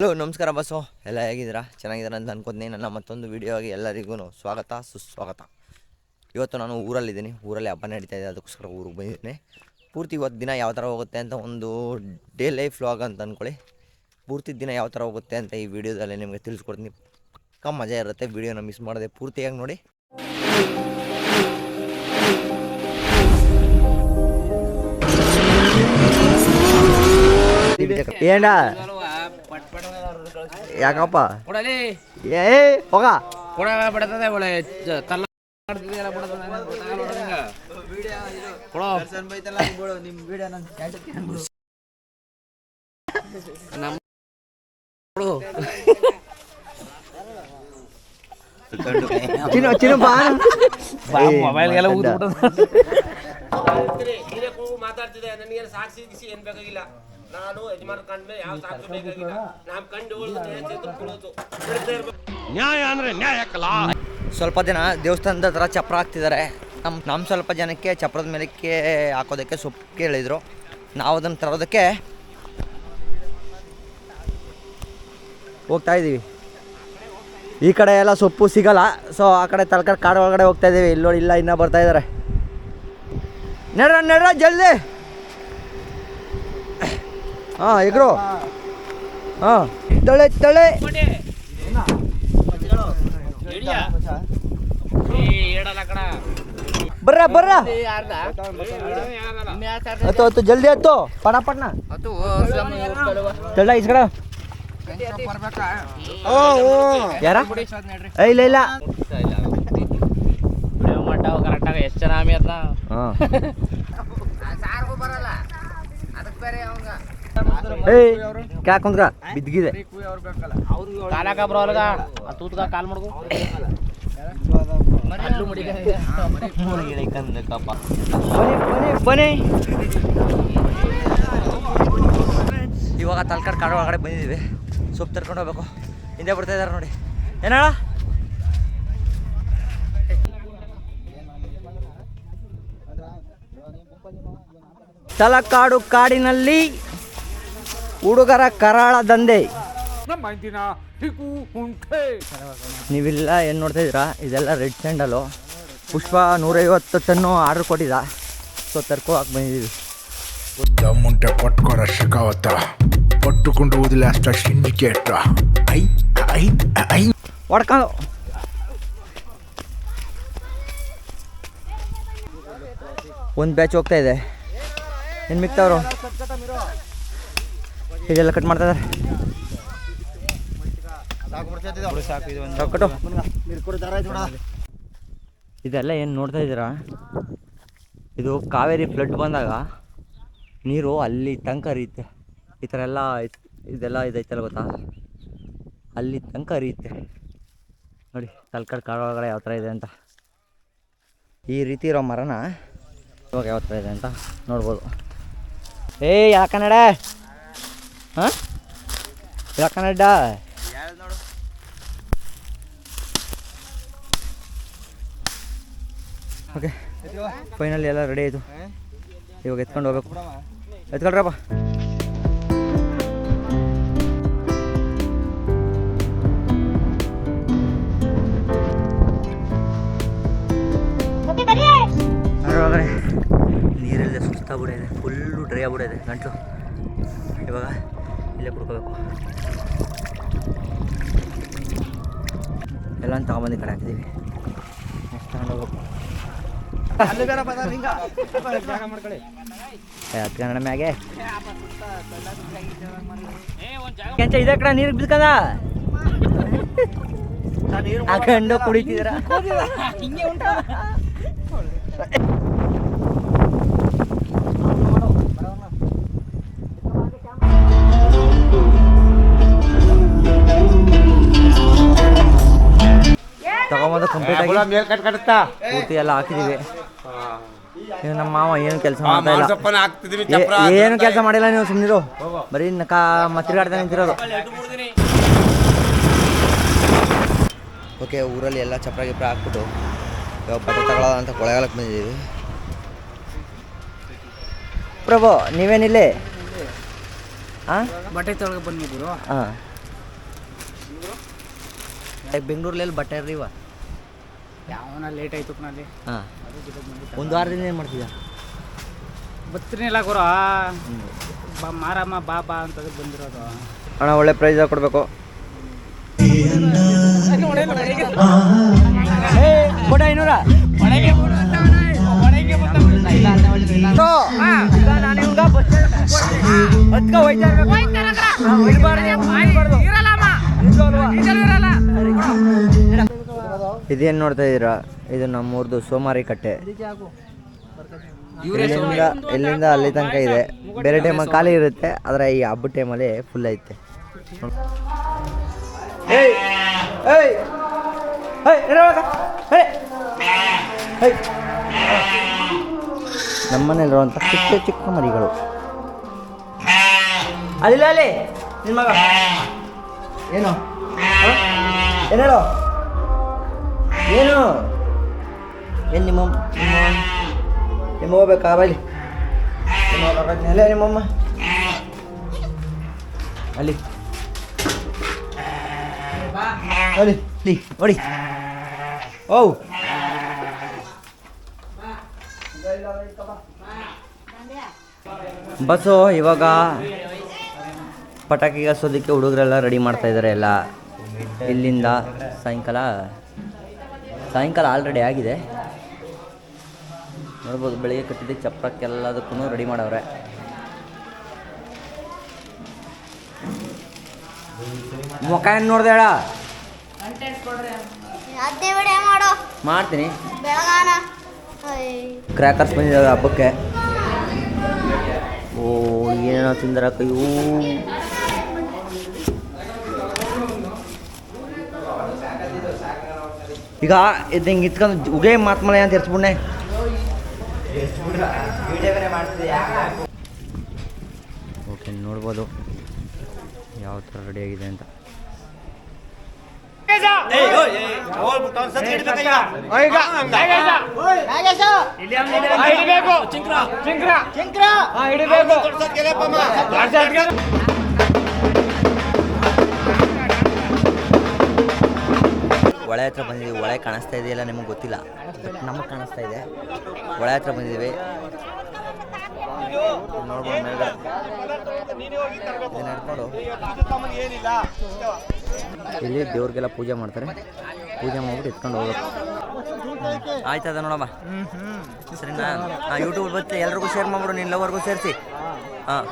Hello ನಮಸ್ಕಾರ bus, ಎಲ್ಲ ಹೇಗಿದ್ದೀರಾ? ಚೆನ್ನಾಗಿದ್ದೀರಾ ಅಂತ ಅನ್ಕೋತೀನಿ. ನನ್ನ ಮತ್ತೊಂದು ವೀಡಿಯೋ ಆಗಿ ಎಲ್ಲರಿಗೂ ಸ್ವಾಗತ ಸುಸ್ವಾಗತ. ಇವತ್ತು ನಾನು ಊರಲ್ಲಿದ್ದೀನಿ. ಊರಲ್ಲಿ ಹಬ್ಬ ನಡೀತಾ ಇದೆ, ಅದಕ್ಕೋಸ್ಕರ ಊರಿಗೆ ಬಂದಿದ್ದೀನಿ. ಪೂರ್ತಿ ಇವತ್ತು ದಿನ ಯಾವ ಥರ ಹೋಗುತ್ತೆ ಅಂತ ಒಂದು ಡೇ ಲೈಫ್ ವ್ಲಾಗ್ ಅಂತ ಅಂದ್ಕೊಳ್ಳಿ. ಪೂರ್ತಿ ದಿನ ಯಾವ ಥರ ಹೋಗುತ್ತೆ ಅಂತ ಈ ವಿಡಿಯೋದಲ್ಲಿ ನಿಮಗೆ ತಿಳಿಸ್ಕೊಡ್ತೀನಿ. ಪಕ್ಕ ಮಜಾ ಇರುತ್ತೆ. ವೀಡಿಯೋನ ಮಿಸ್ ಮಾಡದೆ ಪೂರ್ತಿಯಾಗಿ ನೋಡಿ. ಏನ ಯಾಕಪ್ಪ ಏ ಹೋಗ ಚಿನ್ನು ಬಾ ಮೊಬೈಲ್ಗೆಲ್ಲ ಮಾತಾಡ್ತಿದ್ದೆ. ನನಗೆ ಸಾಕ್ಷಿ ಏನ್ ಬೇಕಾಗಿಲ್ಲ. ನಾನು ಯಜಮಾನ್ ಕಂಡ್ಮೇಲೆ ಯಾವ ಸಾಕ್ಷಿ ಬೇಕಾಗಿಲ್ಲ. ನಾವ್ ಕಂಡು ನ್ಯಾಯ ಅಂದ್ರೆ ನ್ಯಾಯಕ್ಕಲ್ಲ. ಸ್ವಲ್ಪ ದಿನ ದೇವಸ್ಥಾನದ ಹತ್ರ ಚಪ್ರ ಹಾಕ್ತಿದ್ದಾರೆ. ನಮ್ಮ ಸ್ವಲ್ಪ ಜನಕ್ಕೆ ಚಪ್ರದ ಮೇಲಕ್ಕೆ ಹಾಕೋದಕ್ಕೆ ಸೊಪ್ಪು ಕೇಳಿದ್ರು. ನಾವು ಅದನ್ನು ತರೋದಕ್ಕೆ ಹೋಗ್ತಾ ಇದ್ದೀವಿ. ಈ ಕಡೆ ಎಲ್ಲ ಸೊಪ್ಪು ಸಿಗಲ್ಲ, ಸೊ ಆ ಕಡೆ ತಲಕಾಡು ಕಾಡು ಒಳಗಡೆ ಹೋಗ್ತಾ ಇದ್ದೀವಿ. ಇಲ್ಲಿ ನೋಡಿ, ಇಲ್ಲ ಇನ್ನೂ ಬರ್ತಾ ಇದ್ದಾರೆ. ನಡ್ರ ಜಲ್ದಿ. ಹಾಂ ಎಗ್ರು. ಹಾಂ ತಳೆ ಬರ್ರ ಹತ್ತು ಜಲ್ದಿ ಹತ್ತು ಪಣ ತಳ್ಳ ಇಸ್ಕಡ ಯಾರ ಇಲ್ಲ ಕರೆಕ್ಟಾಗಿ ಎಷ್ಟು ಜನ ಆಮಿ ಅದ. ಹಾಂ ಏಯ್ ಕ್ಯಾಕ್ ಕುಂದ್ರ ಬಿದ್ಗಿದೆ. ಕಾಲಾಕ ಬರೋಲ್ಗ ತೂತ್ಗ ಕಾಲ್ ಮಾಡ್ಕೊ. ಬನ್ನಿ. ಇವಾಗ ತಲಕಾಡು ಕಾಡು ಒಳಗಡೆ ಬಂದಿದ್ದೀವಿ. ಸೊಪ್ಪು ತರ್ಕೊಂಡು ಹೋಗ್ಬೇಕು. ಹಿಂದೆ ಬರ್ತಾ ಇದ್ದಾರೆ ನೋಡಿ. ಏನಾಳ ತಲಕಾಡು ಕಾಡಿನಲ್ಲಿ ಹುಡುಗರ ಕರಾಳ ದಂಧೆ. ನೀವಿಲ್ಲ ಏನು ನೋಡ್ತಾ ಇದ್ದೀರಾ? ಇದೆಲ್ಲ ರೆಡ್ ಸ್ಯಾಂಡಲು. ಪುಷ್ಪ 150 ಟನ್ನು ಆರ್ಡ್ರ್ ಕೊಟ್ಟಿದ್ದ, ಸೊ ತರ್ಕೊಳಕ್ಕೆ ಬಂದಿದ್ದೀವಿ. ದಮ್ಮುಂಟೆ ಪಟ್ಕೊಡ ಶಿಕಾವತ್ತ ಪಟ್ಟುಕೊಂಡು ಹೋದಿಲ್ಲ ಅಷ್ಟ ಸಿಂಡಿಕೇಟ್ ಹೊಡ್ಕೊಂಡು ಒಂದು ಬ್ಯಾಚ್ ಹೋಗ್ತಾ ಇದೆ. ಏನು ಮಿಕ್ತವ್ರು ಇದೆಲ್ಲ ಕಟ್ ಮಾಡ್ತಾ ಇದ್ದಾರೆ. ಇದೆಲ್ಲ ಏನು ನೋಡ್ತಾ ಇದ್ದೀರಾ? ಇದು ಕಾವೇರಿ ಫ್ಲಡ್ ಬಂದಾಗ ನೀರು ಅಲ್ಲಿ ತನಕ ಹರಿಯುತ್ತೆ. ಈ ಥರ ಎಲ್ಲ ಇದೆಲ್ಲ ಇದೈತಲ್ಲ ಗೊತ್ತಾ, ಅಲ್ಲಿ ತನಕ ಹರಿಯುತ್ತೆ ನೋಡಿ. ತಲಕಾಡು ಕಾಡು ಒಳಗಡೆ ಯಾವ ಥರ ಇದೆ ಅಂತ. ಈ ರೀತಿ ಇರೋ ಮರನ ಇವಾಗ ಯಾವ ಥರ ಇದೆ ಅಂತ ನೋಡ್ಬೋದು. ಯಾಕನ್ನಡ ಹಾಂ ಯಾಕನ್ನಡ ಓಕೆ ಫೈನಲಿ ಎಲ್ಲ ರೆಡಿ ಆಯಿತು. ಇವಾಗ ಎತ್ಕೊಂಡು ಹೋಗ್ಬೇಕು. ಎತ್ಕೊಳ್ರಪ್ಪ. ಒಳಗಡೆ ನೀರೆಲ್ಲ ಸುಸ್ತಾಗ್ಬಿಟ್ಟಿದೆ, ಫುಲ್ಲು ಡ್ರೈ ಆಗ್ಬಿಟ್ಟಿದೆ ಗಂಟಲು. ಇವಾಗ ಇಲ್ಲೇ ಕುಡ್ಕೋಬೇಕು. ಎಲ್ಲ ತಗೊಂಬಂದು ಈ ಕಡೆ ಹಾಕಿದ್ದೀವಿ. ನೆಕ್ಸ್ಟ್ ತಗೊಂಡು ಹೋಗ್ಬೇಕು. ಹತ್ಕನ್ನಡ ಮ್ಯಾಗೆ ಕೆಂಚ ಇದೆ ಕಡೆ ನೀರಿಗೆ ಬಿದ್ಕಂದ ಹಾಕೊಂಡು ಕುಡಿತಿದ್ದೀರ. ತಗೊಂಬಂದು ಕಂಪ್ಲೀಟ್ ಆಗಿ ಪೂರ್ತಿ ಎಲ್ಲ ಹಾಕಿದ್ದೀವಿ. ನಮ್ಮ ಮಾವ ಏನು ಕೆಲಸ ಮಾಡ್ತಾ ಇಲ್ಲ, ಏನು ಕೆಲಸ ಮಾಡಿಲ್ಲ. ನೀವು ಸುಮ್ಮನಿರು, ಬರೀ ತಿರುಗಾಡ್ತಾ ನಿಂತಿರೋದು. ಓಕೆ, ಊರಲ್ಲಿ ಎಲ್ಲ ಚಪ್ರ ಗಿಪ್ರ ಹಾಕ್ಬಿಟ್ಟು ಇವಾಗ ಬಟ್ಟೆ ತಗೊಳ್ಳೋದು ಅಂತ ಕೊಳೆಗಾಲಕ್ಕೆ ಬಂದಿದ್ದೀವಿ. ಪ್ರಭು ನೀವೇನಿಲ್ಲಿ? ಹಾಂ, ಬಟ್ಟೆ ತೊಳಗೆ ಬಂದಿದ್ರು. ಹಾಂ, ಬೆಂಗಳೂರಲ್ಲಿ ಬಟ್ಟೆ ಇರ್ಲಿವ ಯಾವನ ಲೇಟ್ ಆಯ್ತು ಕಣಲ್ಲಿ. ಹಾಂ, ಒಂದು ವಾರದಿಂದ ಏನು ಮಾಡ್ತಿದ್ದ? ಬತ್ತಿರಲಿಲ್ಲ ಗುರು, ಮಾರಮ್ಮ ಬಾ ಬಾ ಅಂತಂದ್ರೆ ಬಂದಿರೋದು. ಅಣ್ಣ ಒಳ್ಳೆ ಪ್ರೈಸ್ ಕೊಡಬೇಕು. ಕೊಡ 500. ಇದೇನು ನೋಡ್ತಾ ಇದ್ದೀರಾ? ಇದು ನಮ್ಮೂರ್ದು ಸೋಮಾರಿ ಕಟ್ಟೆ. ಇಲ್ಲಿಂದ ಅಲ್ಲಿ ತನಕ ಇದೆ. ಬೇರೆ ಟೈಮಲ್ಲಿ ಖಾಲಿ ಇರುತ್ತೆ, ಆದರೆ ಈ ಹಬ್ಬದ ಟೈಮಲ್ಲಿ ಫುಲ್ ಐತೆ. ನಮ್ಮನೇಲಿರುವಂಥ ಚಿಕ್ಕ ಚಿಕ್ಕ ಮರಿಗಳು. ಅಲ್ಲಿಲ್ಲ ಅಲ್ಲಿ ನಿನ್ನ ಮಗ ಏನು ಏನೇಳೋ ಏನು ಏನು ನಿಮ್ಮ ಹೋಗ್ಬೇಕಾ? ಬಲ್ಲಿ ಎಲ್ಲ ನಿಮ್ಮಮ್ಮ ಅಲ್ಲಿ ನೋಡಿ ನೋಡಿ ಓ ಬಸ್ಸು ಇವಾಗ ಪಟಾಕಿ ಹಚ್ಚೋದಕ್ಕೆ ಹುಡುಗರೆಲ್ಲ ರೆಡಿ ಮಾಡ್ತಾ ಇದ್ದಾರೆ. ಎಲ್ಲ ಇಲ್ಲಿಂದ ಸಾಯಂಕಾಲ ಆಲ್ರೆಡಿ ಆಗಿದೆ ನೋಡ್ಬೋದು. ಬೆಳಿಗ್ಗೆ ಕಟ್ಟಿದ್ದೆ ಚಪ್ಪಕ್ಕೆಲ್ಲದಕ್ಕೂ ರೆಡಿ ಮಾಡವ್ರೆ. ಮುಖ ಏನು ನೋಡ್ದೆ ಹೇಳ? ಮಾಡ್ತೀನಿ. ಕ್ರ್ಯಾಕರ್ಸ್ ಬಂದಿದ್ದಾವೆ ಹಬ್ಬಕ್ಕೆ. ಓ ಏನೇನೋ ತಿಂದರ ಕೈಯೂ. ಈಗ ಇದು ಹಿಂಗೆ ಇತ್ಕೊಂಡು ಉಗೇ ಮಾತ್ಮಲೆ ಅಂತ ಎರ್ಸ್ಬಿಡ್ನೆ. ಓಕೆ, ನೋಡ್ಬೋದು ಯಾವ ಥರ ರೆಡಿಯಾಗಿದೆ ಅಂತ. ಹೊಳೆ ಹತ್ರ ಬಂದಿದ್ದೀವಿ. ಹೊಳೆ ಕಾಣಿಸ್ತಾ ಇದೆಯಲ್ಲ ನಿಮಗೆ ಗೊತ್ತಿಲ್ಲ, ಬಟ್ ನಮಗೆ ಕಾಣಿಸ್ತಾ ಇದೆ. ಹೊಳೆ ಹತ್ರ ಬಂದಿದ್ದೀವಿ. ನೋಡ್ಬೋದು ಮೇಲ್ಗಡೆ ನಡ್ಕೊಂಡು ಇಲ್ಲಿ ದೇವ್ರಿಗೆಲ್ಲ ಪೂಜೆ ಮಾಡ್ತಾರೆ. ಪೂಜೆ ಮಾಡ್ಬಿಟ್ಟು ಎತ್ಕೊಂಡು ಹೋಗ್ಬೇಕು. ಆಯ್ತದ ನೋಡಮ್ಮ, ಸರಿನಾ? ಯೂಟ್ಯೂಬ್ ಬರುತ್ತೆ, ಎಲ್ರಿಗೂ ಶೇರ್ ಮಾಡ್ಬಿಡು, ನಿನ್ನ ಲವರ್ಗೂ ಸೇರಿಸಿ. ಹಾಂ,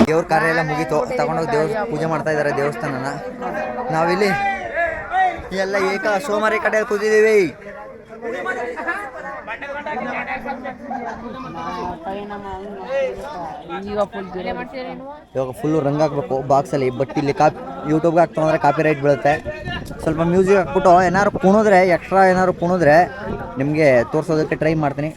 ದೇವ್ರ ಕಾರ್ಯ ಎಲ್ಲ ಮುಗೀತು. ತಗೊಂಡೋಗಿ ದೇವ್ರ ಪೂಜೆ ಮಾಡ್ತಾ ಇದ್ದಾರೆ ದೇವಸ್ಥಾನನ. ನಾವಿಲ್ಲಿ ಎಲ್ಲ ಸೋಮಾರಿ ಕಡೆಯಲ್ಲಿ ಕೂತಿದ್ದೀವಿ. ಇವಾಗ ಫುಲ್ಲು ರಂಗ್ ಹಾಕ್ಬೇಕು ಬಾಕ್ಸಲ್ಲಿ. ಬಟ್ ಇಲ್ಲಿ ಯೂಟ್ಯೂಬ್ಗೆ ಹಾಕ್ತಂದ್ರೆ ಕಾಪಿ ರೈಟ್ ಬೀಳುತ್ತೆ. ಸ್ವಲ್ಪ ಮ್ಯೂಸಿಕ್ ಹಾಕ್ಬಿಟ್ಟು ಏನಾದ್ರು ಕುಣಿದ್ರೆ, ಎಕ್ಸ್ಟ್ರಾ ಏನಾದ್ರು ಕುಣಿದ್ರೆ ನಿಮಗೆ ತೋರಿಸೋದಕ್ಕೆ ಟ್ರೈ ಮಾಡ್ತೀನಿ.